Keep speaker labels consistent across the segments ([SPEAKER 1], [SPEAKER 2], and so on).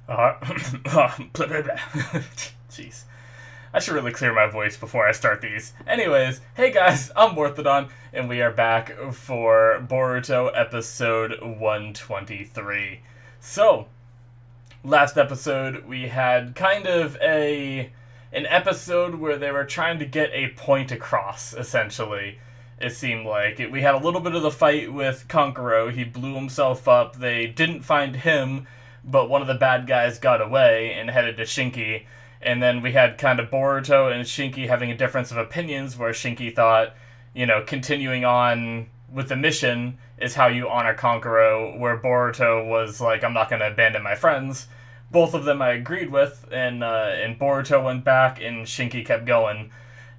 [SPEAKER 1] Jeez. I should really clear my voice before I start these. Anyways, hey guys, I'm Morthadon, and we are back for Boruto episode 123. So, last episode we had kind of an episode where they were trying to get a point across, essentially. It seemed like we had a little bit of the fight with Kankuro. He blew himself up. They didn't find him, but one of the bad guys got away and headed to Shinki. And then we had kind of Boruto and Shinki having a difference of opinions, where Shinki thought, continuing on with the mission is how you honor Kankuro, where Boruto was like, I'm not going to abandon my friends. Both of them I agreed with, and Boruto went back, and Shinki kept going.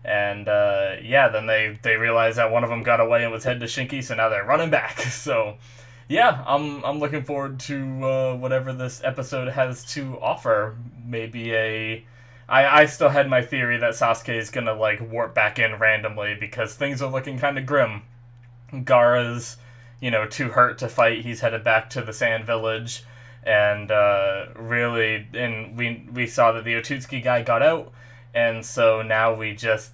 [SPEAKER 1] And then they realized that one of them got away and was headed to Shinki, so now they're running back. So yeah, I'm looking forward to whatever this episode has to offer. Maybe I still had my theory that Sasuke is gonna warp back in randomly because things are looking kind of grim. Gaara's too hurt to fight. He's headed back to the Sand Village, and we saw that the Otutsuki guy got out, and so now we just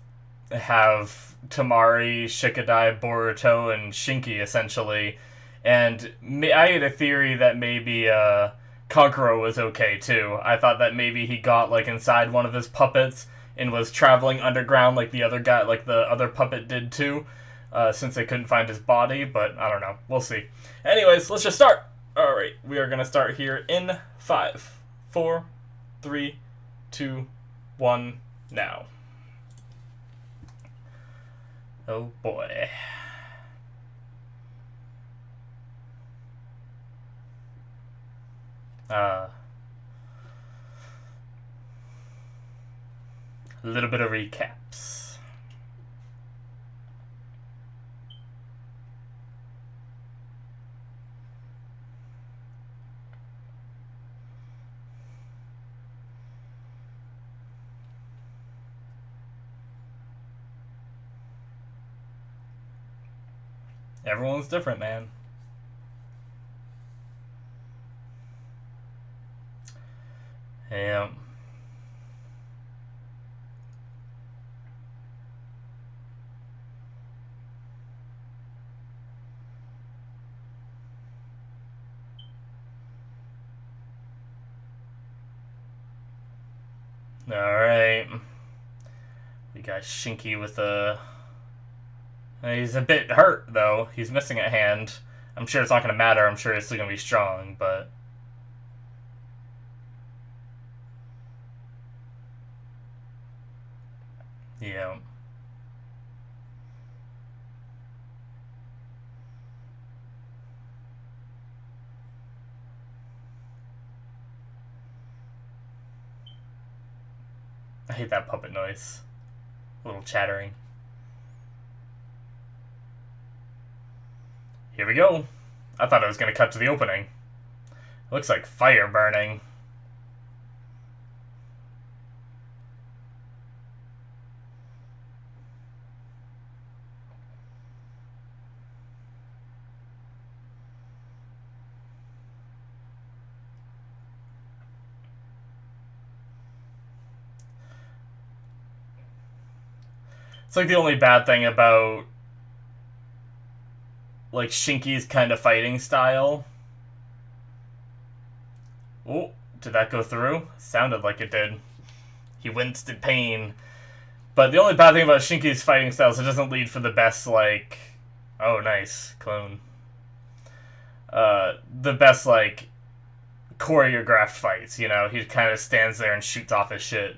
[SPEAKER 1] have Tamari, Shikadai, Boruto, and Shinki essentially. And I had a theory that maybe Kankuro was okay too. I thought that maybe he got inside one of his puppets and was traveling underground like the other guy, like the other puppet did too, since they couldn't find his body. But I don't know. We'll see. Anyways, let's just start. All right, we are gonna start here in 5, 4, 3, 2, 1, now. Oh boy. A little bit of recaps. Everyone's different, man. Yeah. Alright. We got Shinki with a... He's a bit hurt, though. He's missing a hand. I'm sure it's not going to matter. I'm sure it's still going to be strong, but... Yeah. I hate that puppet noise. A little chattering. Here we go. I thought it was going to cut to the opening. Looks like fire burning. It's like the only bad thing about Shinki's kind of fighting style. Oh, did that go through? Sounded like it did. He winced in pain. But the only bad thing about Shinki's fighting style is it doesn't lead for the best, oh, nice. Clone. The best, choreographed fights, He kind of stands there and shoots off his shit.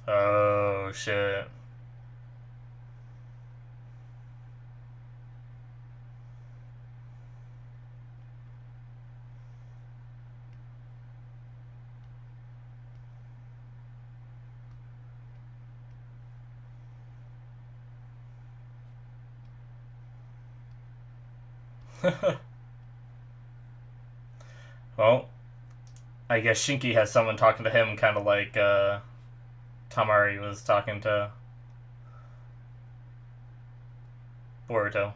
[SPEAKER 1] Oh, shit. Well, I guess Shinki has someone talking to him, kind of like Tamari was talking to Boruto.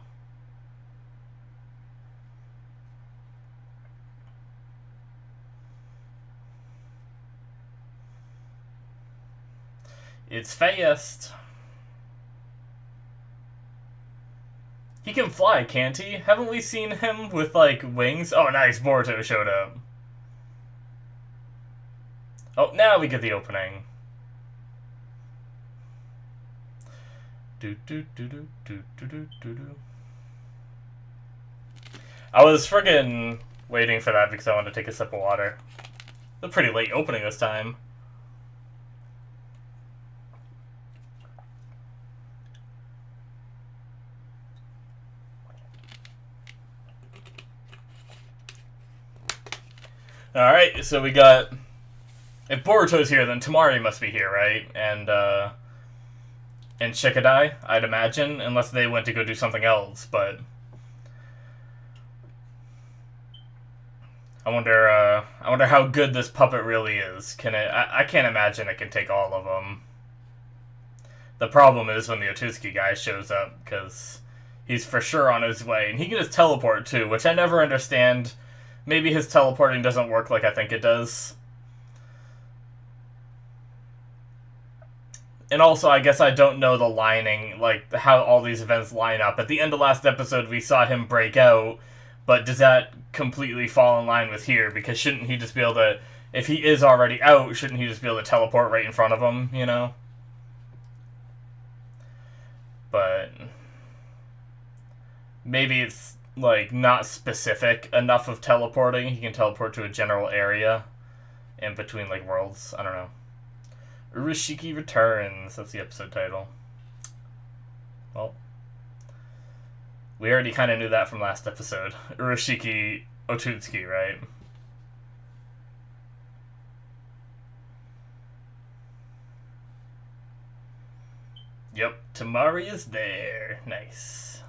[SPEAKER 1] It's fast. He can fly, can't he? Haven't we seen him with, like, wings? Oh, nice, Boruto showed up. Oh, now we get the opening. I was friggin' waiting for that because I wanted to take a sip of water. It's a pretty late opening this time. Alright, so we got... If Boruto's here, then Temari must be here, right? And Shikadai, I'd imagine, unless they went to go do something else, but... I wonder how good this puppet really is. Can it... I can't imagine it can take all of them. The problem is when the Otsuki guy shows up, because he's for sure on his way. And he can just teleport, too, which I never understand. Maybe his teleporting doesn't work like I think it does. And also, I guess I don't know the lining, like, how all these events line up. At the end of last episode, we saw him break out, but does that completely fall in line with here? Because shouldn't he just be able to... If he is already out, shouldn't he just be able to teleport right in front of him, you know? But... maybe it's, like, not specific enough of teleporting. He can teleport to a general area in between, like, worlds. I don't know. Urashiki returns. That's the episode title. Well, we already kind of knew that from last episode. Urashiki Otsuki, right? Yep, Temari is there. Nice.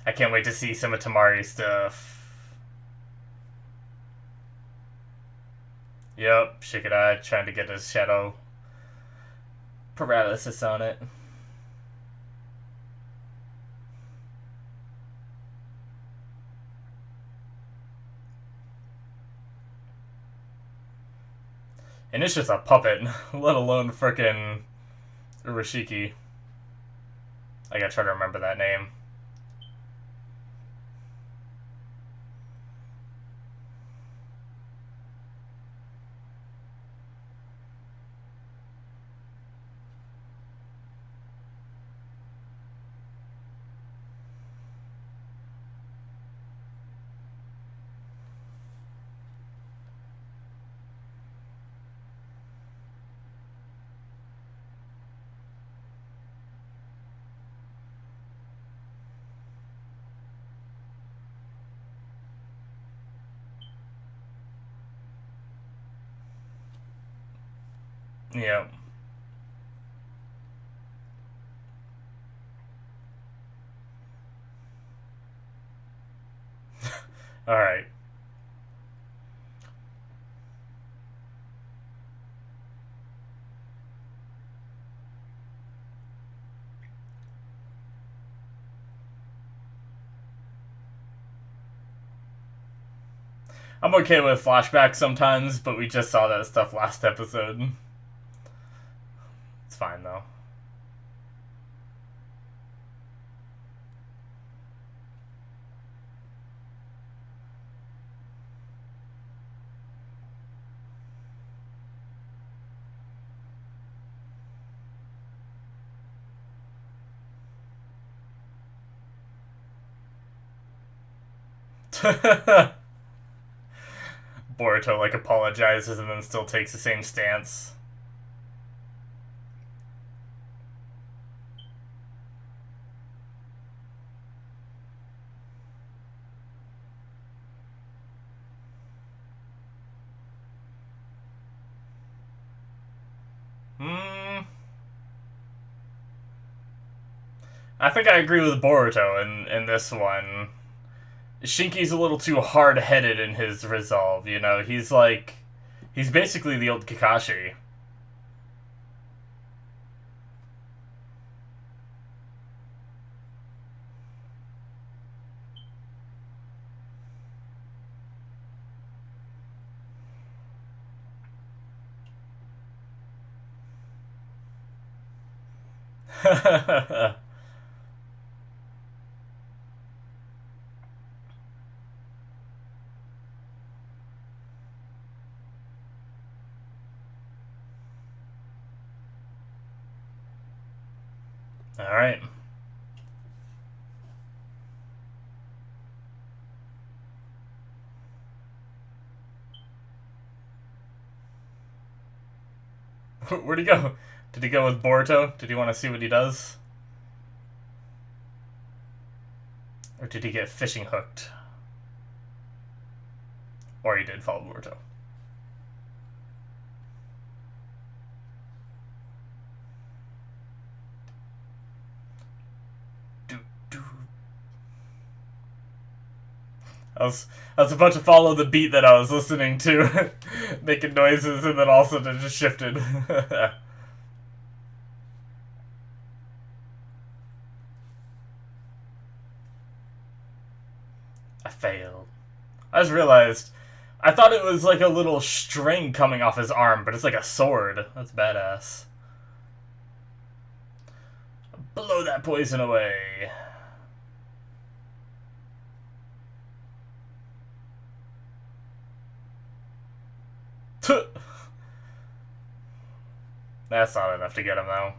[SPEAKER 1] I can't wait to see some of Temari's stuff. Yep, Shikadai trying to get his shadow paralysis on it. And it's just a puppet, let alone frickin' Urashiki. I gotta try to remember that name. Yeah. Alright. I'm okay with flashbacks sometimes, but we just saw that stuff last episode. It's fine, though. Boruto, like, apologizes and then still takes the same stance. I think I agree with Boruto in this one. Shinki's a little too hard-headed in his resolve, you know? He's basically the old Kakashi. Alright. Where'd he go? Did he go with Boruto? Did he want to see what he does? Or did he get fishing hooked? Or he did follow Boruto. I was about to follow the beat that I was listening to, making noises, and then also it just shifted. I failed. I just realized, I thought it was like a little string coming off his arm, but it's like a sword. That's badass. Blow that poison away. That's not enough to get him, though.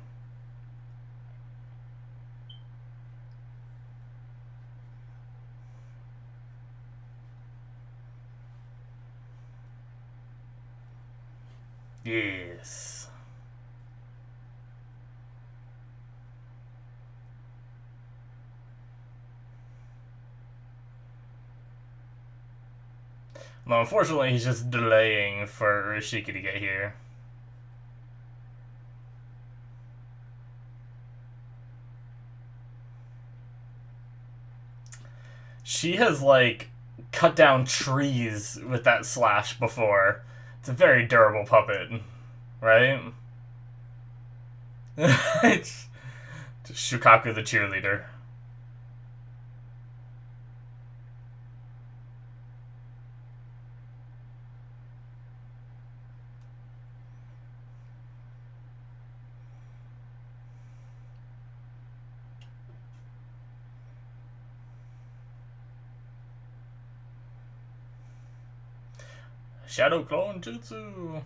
[SPEAKER 1] Yes. No, unfortunately, he's just delaying for Rishiki to get here. She has, like, cut down trees with that slash before. It's a very durable puppet, right? It's Shukaku the cheerleader. Shadow Clone Jutsu.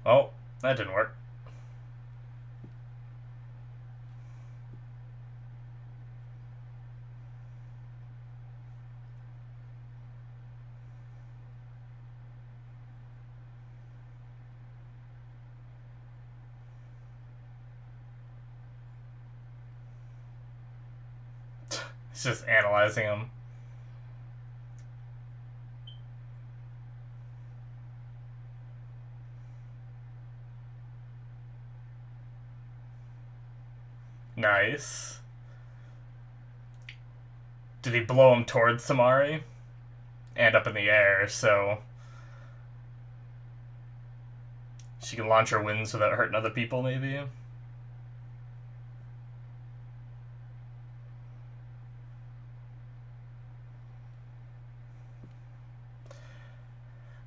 [SPEAKER 1] Oh, that didn't work. It's just analyzing him. Nice. Did he blow him towards Samari? And up in the air, so she can launch her winds without hurting other people, maybe?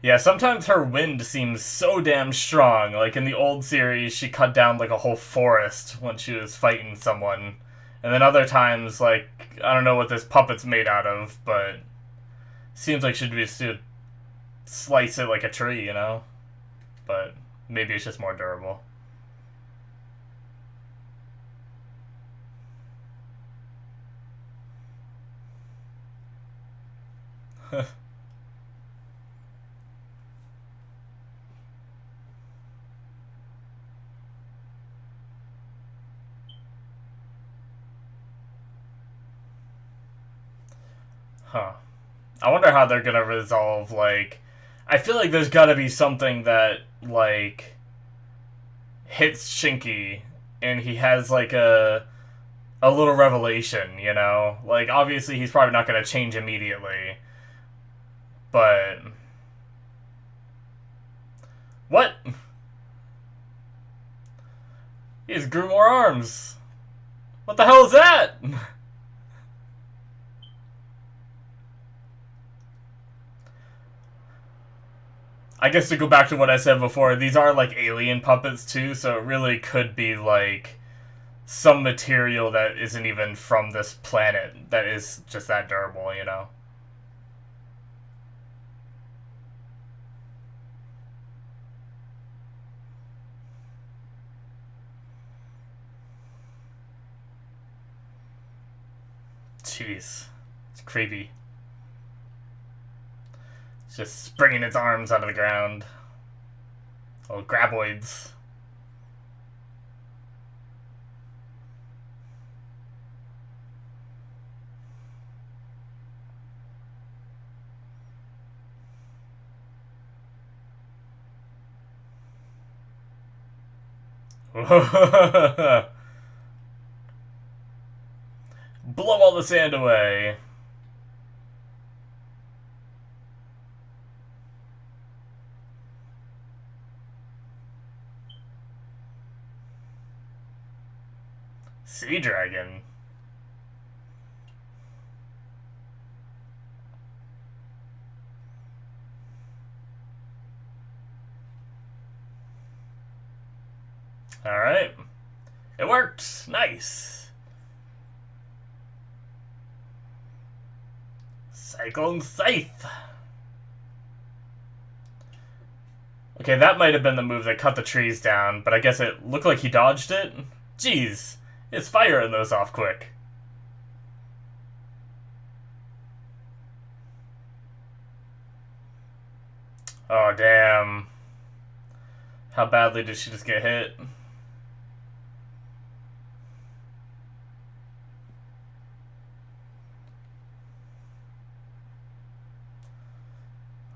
[SPEAKER 1] Yeah, sometimes her wind seems so damn strong. Like in the old series, she cut down like a whole forest when she was fighting someone. And then other times, like, I don't know what this puppet's made out of, but seems like she'd just slice it like a tree, you know? But maybe it's just more durable. Huh. I wonder how they're gonna resolve, like... I feel like there's gotta be something that, like, hits Shinky, and he has, like, a little revelation, you know? Like, obviously he's probably not gonna change immediately. But... What? He just grew more arms. What the hell is that? I guess to go back to what I said before, these are like alien puppets too, so it really could be like some material that isn't even from this planet that is just that durable, you know? Jeez. It's creepy. It's just springing its arms out of the ground. Oh, graboids. Blow all the sand away. Sea dragon. Alright. It worked! Nice! Cyclone Scythe! Okay, that might have been the move that cut the trees down, but I guess it looked like he dodged it? Jeez! It's firing those off quick. Oh, damn. How badly did she just get hit?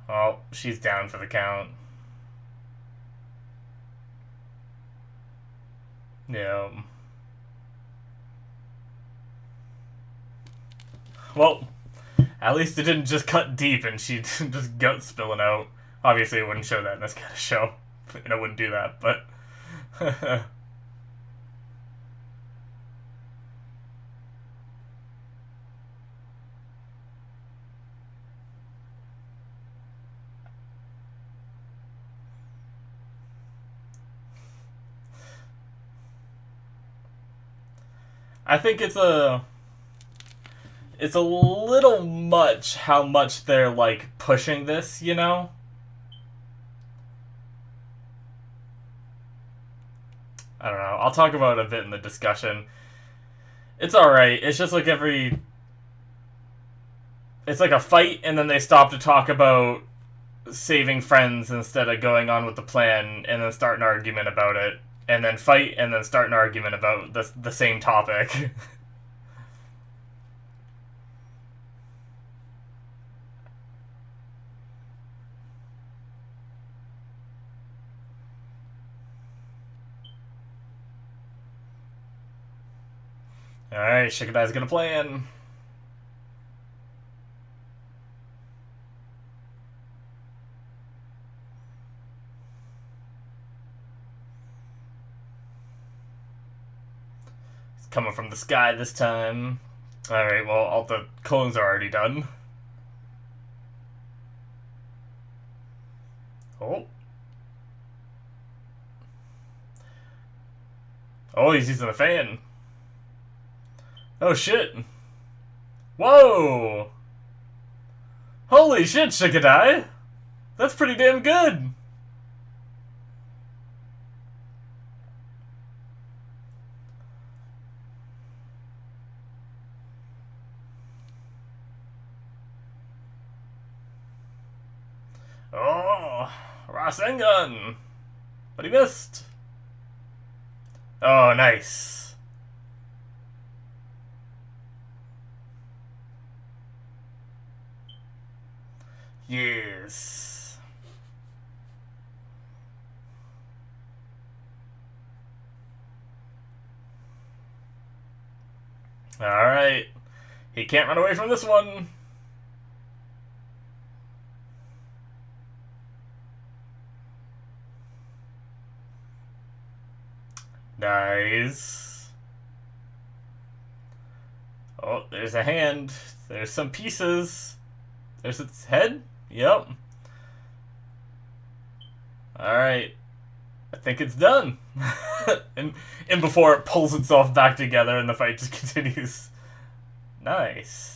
[SPEAKER 1] Oh, she's down for the count. Yeah. Well, at least it didn't just cut deep and she just guts spilling out. Obviously, it wouldn't show that in this kind of show. And I wouldn't do that, but... I think it's a little much how much they're like pushing this, you know? I don't know. I'll talk about it a bit in the discussion. It's alright. It's just like it's like a fight and then they stop to talk about saving friends instead of going on with the plan and then start an argument about it. And then fight and then start an argument about the same topic. Alright, Shikadai's gonna plan. It's coming from the sky this time. Alright, well, all the clones are already done. Oh. Oh, he's using a fan. Oh, shit. Whoa! Holy shit, Shikadai! That's pretty damn good! Oh! Rasengan! But he missed! Oh, nice. Yes. Alright. He can't run away from this one. Nice. Oh, there's a hand. There's some pieces. There's its head. Yep. Alright. I think it's done. and before it pulls itself back together and the fight just continues. Nice.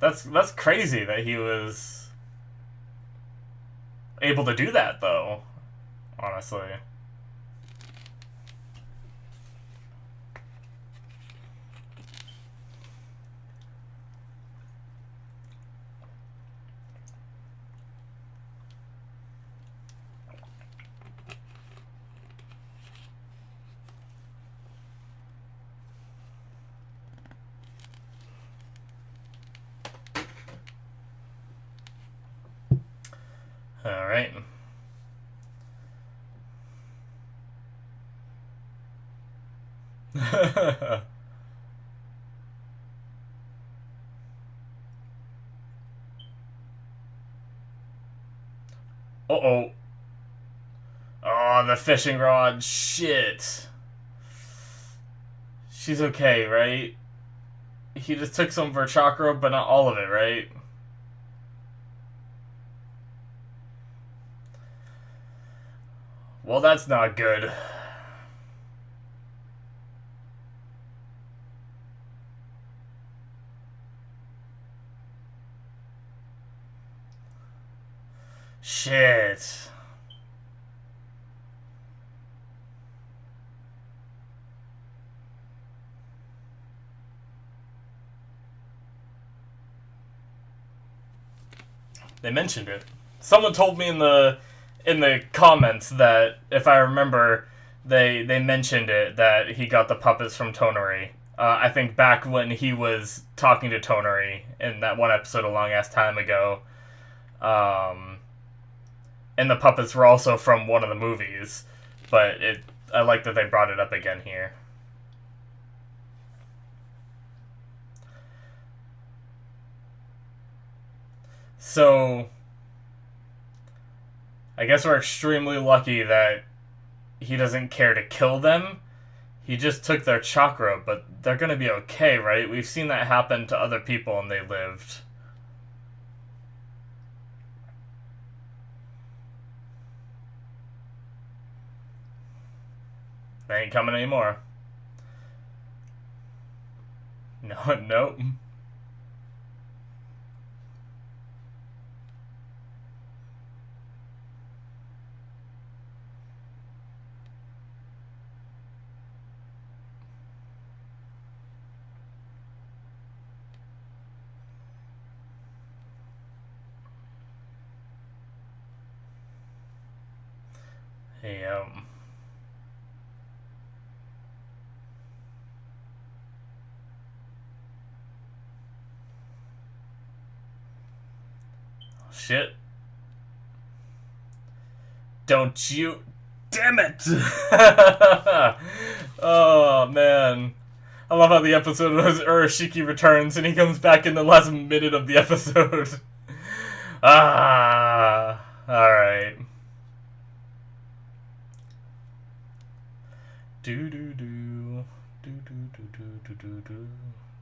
[SPEAKER 1] That's crazy that he was able to do that, though. Honestly. All right. Uh-oh. Oh, the fishing rod. Shit. She's okay, right? He just took some of her chakra, but not all of it, right? Well, that's not good. Shit. They mentioned it. Someone told me in the comments that, if I remember, they mentioned it, that he got the puppets from Tonari. I think back when he was talking to Tonari in that one episode a long ass time ago. And the puppets were also from one of the movies, but I like that they brought it up again here. So, I guess we're extremely lucky that he doesn't care to kill them. He just took their chakra, but they're gonna be okay, right? We've seen that happen to other people and they lived. They ain't coming anymore. No, nope. Hey, shit. Don't you... Damn it! Oh, man. I love how the episode was Urashiki returns and he comes back in the last minute of the episode. Alright. Do do do do do do do do do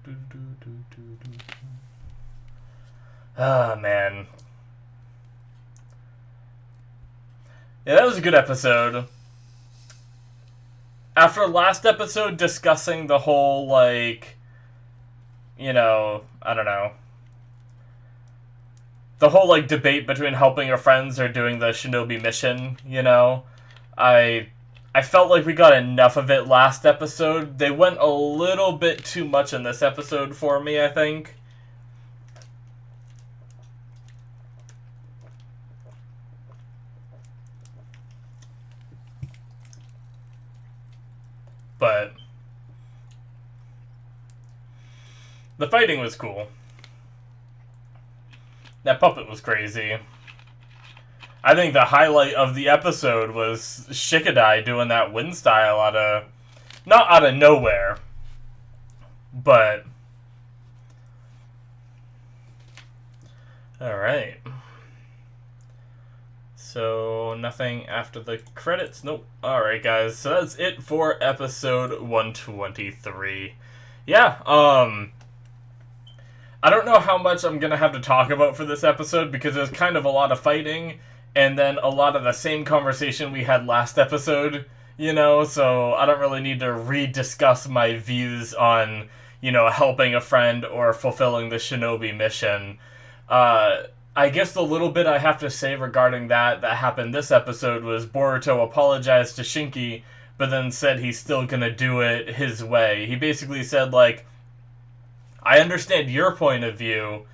[SPEAKER 1] do do do. Ah, man. Yeah, that was a good episode. After last episode discussing the whole, like, you know, I don't know, the whole, like, debate between helping your friends or doing the shinobi mission, you know, I felt like we got enough of it last episode. They went a little bit too much in this episode for me, I think. But the fighting was cool. That puppet was crazy. I think the highlight of the episode was Shikadai doing that wind style out of... not out of nowhere, but... Alright. So nothing after the credits. Nope. Alright, guys. So that's it for episode 123. Yeah, I don't know how much I'm gonna have to talk about for this episode because there's kind of a lot of fighting and then a lot of the same conversation we had last episode, so I don't really need to rediscuss my views on, helping a friend or fulfilling the shinobi mission. I guess the little bit I have to say regarding that happened this episode was Boruto apologized to Shinki, but then said he's still gonna do it his way. He basically said, like, I understand your point of view,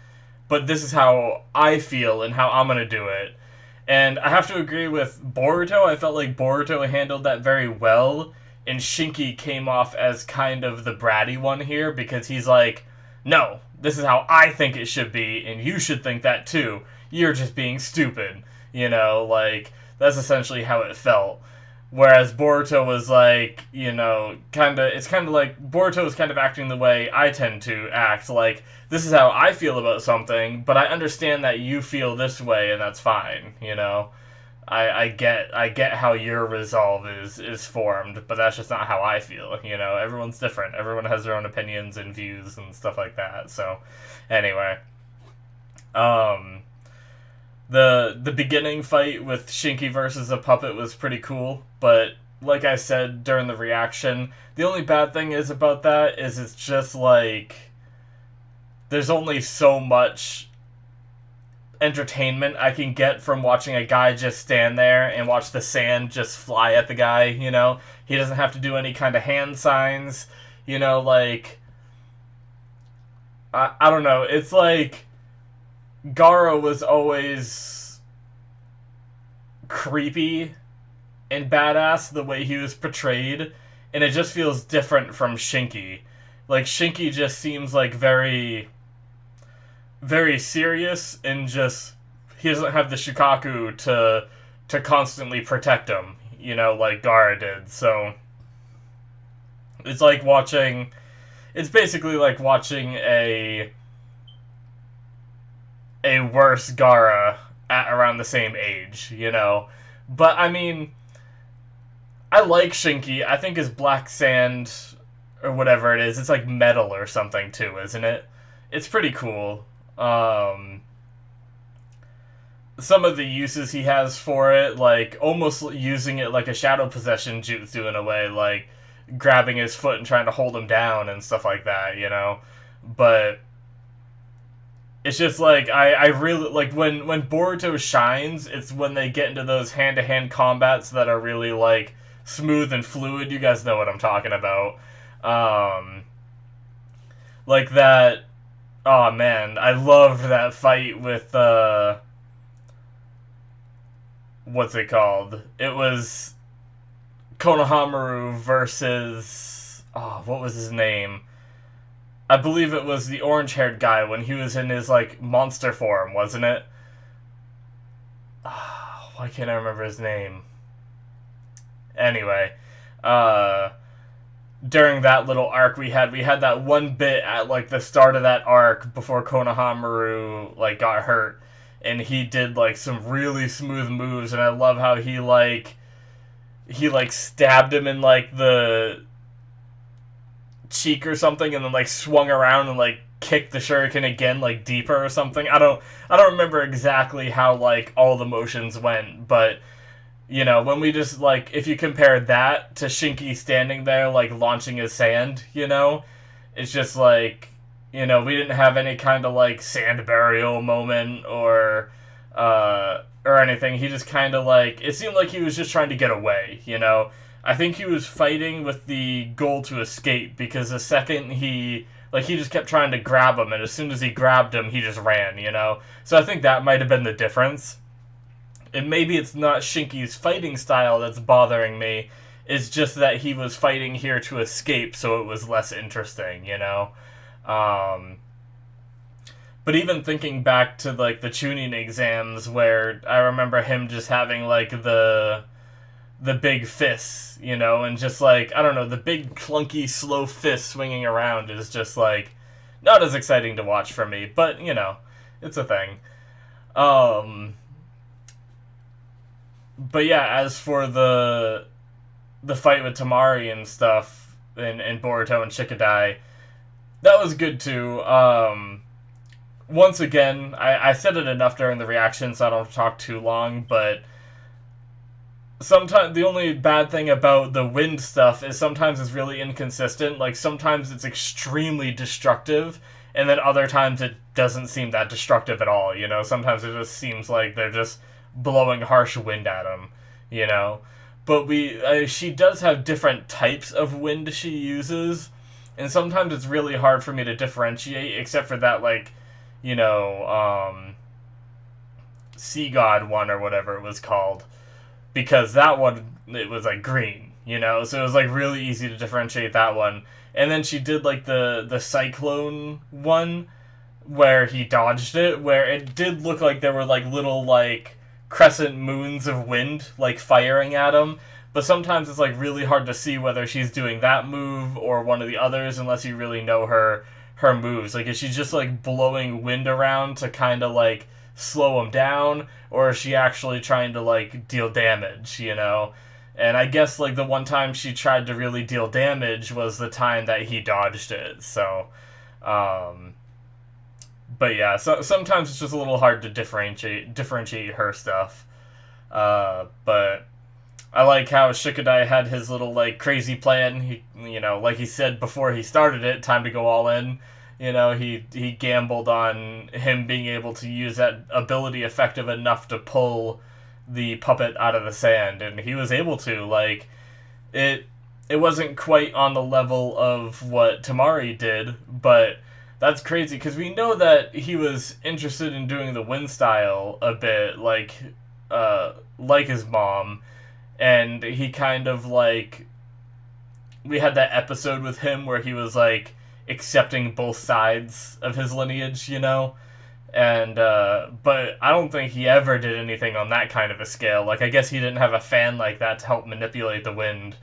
[SPEAKER 1] but this is how I feel and how I'm gonna do it. And I have to agree with Boruto. I felt like Boruto handled that very well, and Shinki came off as kind of the bratty one here, because he's like, no, this is how I think it should be, and you should think that too. You're just being stupid. That's essentially how it felt. Whereas Boruto was like, it's kind of like, Boruto is kind of acting the way I tend to act, like, this is how I feel about something, but I understand that you feel this way, and that's fine, I get how your resolve is formed, but that's just not how I feel, everyone's different, everyone has their own opinions and views and stuff like that, so, anyway, The beginning fight with Shinki versus a puppet was pretty cool, but like I said during the reaction, the only bad thing is about that is it's just like, there's only so much entertainment I can get from watching a guy just stand there and watch the sand just fly at the guy, He doesn't have to do any kind of hand signs, I don't know, it's like, Gaara was always creepy and badass the way he was portrayed, and it just feels different from Shinki. Like, Shinki just seems like very, very serious, and just, he doesn't have the Shukaku to constantly protect him, like Gaara did, so it's like watching, it's basically like watching a worse Gaara at around the same age, But, I mean, I like Shinki. I think his black sand, or whatever it is, it's like metal or something, too, isn't it? It's pretty cool. Some of the uses he has for it, like, almost using it like a shadow possession jutsu in a way, like, grabbing his foot and trying to hold him down and stuff like that, But it's just like, I really, like, when Boruto shines, it's when they get into those hand-to-hand combats that are really, like, smooth and fluid. You guys know what I'm talking about. Like that, oh man, I loved that fight with, what's it called? It was Konohamaru versus, what was his name? I believe it was the orange-haired guy when he was in his, like, monster form, wasn't it? Why can't I remember his name? Anyway, during that little arc we had that one bit at, like, the start of that arc before Konohamaru, like, got hurt, and he did, like, some really smooth moves, and I love how he stabbed him in, like, the cheek or something, and then, like, swung around and, like, kicked the shuriken again, like, deeper or something. I don't remember exactly how, like, all the motions went, but, when we just, like, if you compare that to Shinki standing there, like, launching his sand, it's just, like, we didn't have any kind of, like, sand burial moment or anything. He just kind of, like, it seemed like he was just trying to get away, I think he was fighting with the goal to escape, because the second he just kept trying to grab him, and as soon as he grabbed him, he just ran, So I think that might have been the difference. And maybe it's not Shinki's fighting style that's bothering me, it's just that he was fighting here to escape, so it was less interesting, But even thinking back to, like, the tuning exams, where I remember him just having, like, the big fists, and just, like, I don't know, the big, clunky, slow fist swinging around is just, like, not as exciting to watch for me, but, it's a thing. but yeah, as for the fight with Tamari and stuff, and Boruto and Shikadai, that was good too. Once again, I said it enough during the reaction, so I don't talk too long, but sometimes the only bad thing about the wind stuff is sometimes it's really inconsistent. Like, sometimes it's extremely destructive, and then other times it doesn't seem that destructive at all, you know? Sometimes it just seems like they're just blowing harsh wind at them, you know? But she does have different types of wind she uses, and sometimes it's really hard for me to differentiate, except for that, like, you know, Sea God one or whatever it was called, because that one, it was like green, you know, so it was like really easy to differentiate that one. And then she did like the cyclone one where he dodged it, where it did look like there were like little like crescent moons of wind like firing at him. But sometimes it's like really hard to see whether she's doing that move or one of the others unless you really know her moves. Like, is she just like blowing wind around to kind of like slow him down, or is she actually trying to like deal damage, you know? And I guess like the one time she tried to really deal damage was the time that he dodged it. So, but yeah, so sometimes it's just a little hard to differentiate her stuff. But I like how Shikadai had his little like crazy plan. He, you know, like he said before he started it, time to go all in. You know, he gambled on him being able to use that ability effective enough to pull the puppet out of the sand, and he was able to. Like, it wasn't quite on the level of what Tamari did, but that's crazy because we know that he was interested in doing the wind style a bit, like his mom, and he kind of like, we had that episode with him where he was like accepting both sides of his lineage, you know? And, but I don't think he ever did anything on that kind of a scale. Like, I guess he didn't have a fan like that to help manipulate the wind.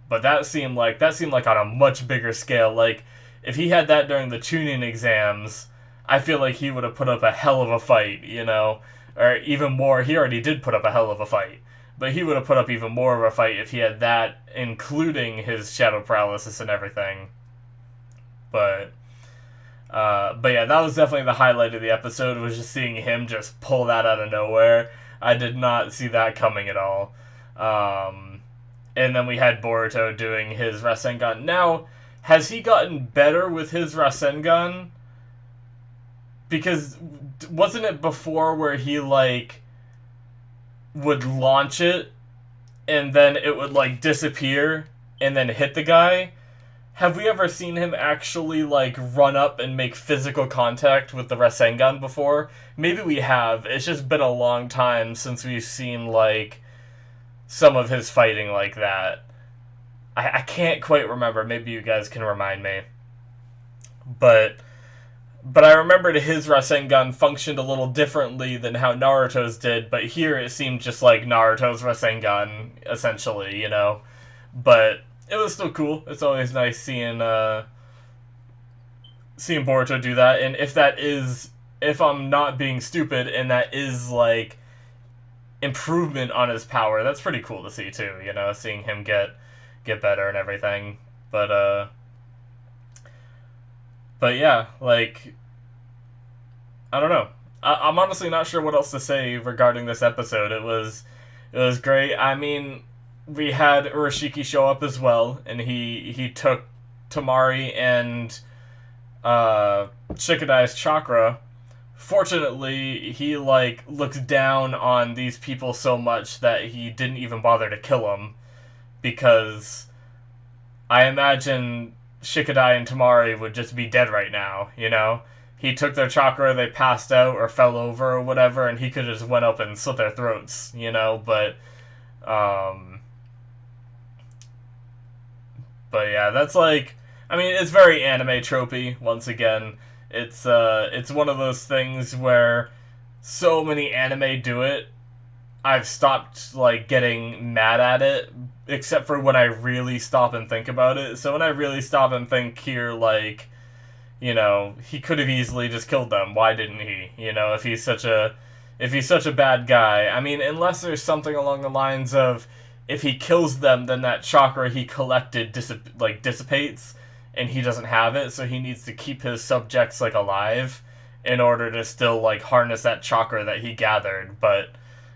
[SPEAKER 1] But that seemed like on a much bigger scale. Like, if he had that during the tuning exams, I feel like he would have put up a hell of a fight, you know? Or even more, he already did put up a hell of a fight. But he would have put up even more of a fight if he had that, including his shadow paralysis and everything. But yeah, that was definitely the highlight of the episode, was just seeing him just pull that out of nowhere. I did not see that coming at all. And then we had Boruto doing his Rasengan. Now, has he gotten better with his Rasengan? Because wasn't it before where he, like, would launch it, and then it would, like, disappear, and then hit the guy? Have we ever seen him actually, like, run up and make physical contact with the Rasengan before? Maybe we have. It's just been a long time since we've seen, like, some of his fighting like that. I can't quite remember. Maybe you guys can remind me. But I remembered his Rasengan functioned a little differently than how Naruto's did, but here it seemed just like Naruto's Rasengan, essentially, you know? But it was still cool. It's always nice seeing Boruto do that, and if I'm not being stupid, and that is, like, improvement on his power, that's pretty cool to see, too, you know, seeing him get better and everything. But yeah, like, I don't know. I'm honestly not sure what else to say regarding this episode. It was great. I mean, we had Urashiki show up as well, and he took Tamari and Shikadai's chakra. Fortunately, he, like, looks down on these people so much that he didn't even bother to kill them, because I imagine Shikadai and Tamari would just be dead right now, you know? He took their chakra, they passed out or fell over or whatever, and he could have just went up and slit their throats, you know? But yeah, that's like, I mean, it's very anime tropey, once again. It's one of those things where so many anime do it, I've stopped, like, getting mad at it, except for when I really stop and think about it. So when I really stop and think here, like, you know, he could have easily just killed them. Why didn't he? You know, if he's such a if he's such a bad guy. I mean, unless there's something along the lines of if he kills them, then that chakra he collected dissipates, and he doesn't have it, so he needs to keep his subjects like alive in order to still like harness that chakra that he gathered. But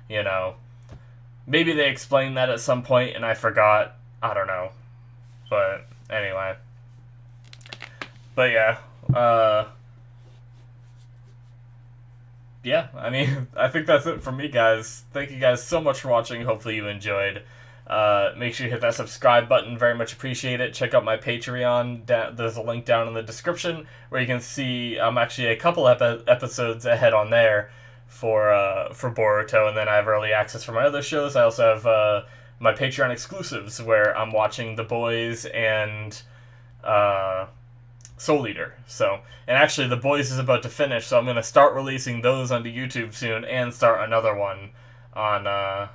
[SPEAKER 1] you know, maybe they explained that at some point and I forgot. I don't know. But anyway. But yeah. Yeah, I mean, I think that's it from me, guys. Thank you guys so much for watching. Hopefully you enjoyed. Make sure you hit that subscribe button. Very much appreciate it. Check out my Patreon. There's a link down in the description where you can see I'm actually a couple episodes ahead on there for Boruto, and then I have early access for my other shows. I also have my Patreon exclusives where I'm watching The Boys and Soul Eater. So, and actually The Boys is about to finish, so I'm going to start releasing those onto YouTube soon and start another one on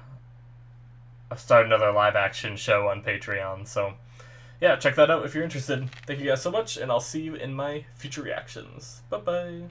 [SPEAKER 1] start another live action show on Patreon. So yeah, check that out if you're interested. Thank you guys so much, and I'll see you in my future reactions. Bye bye.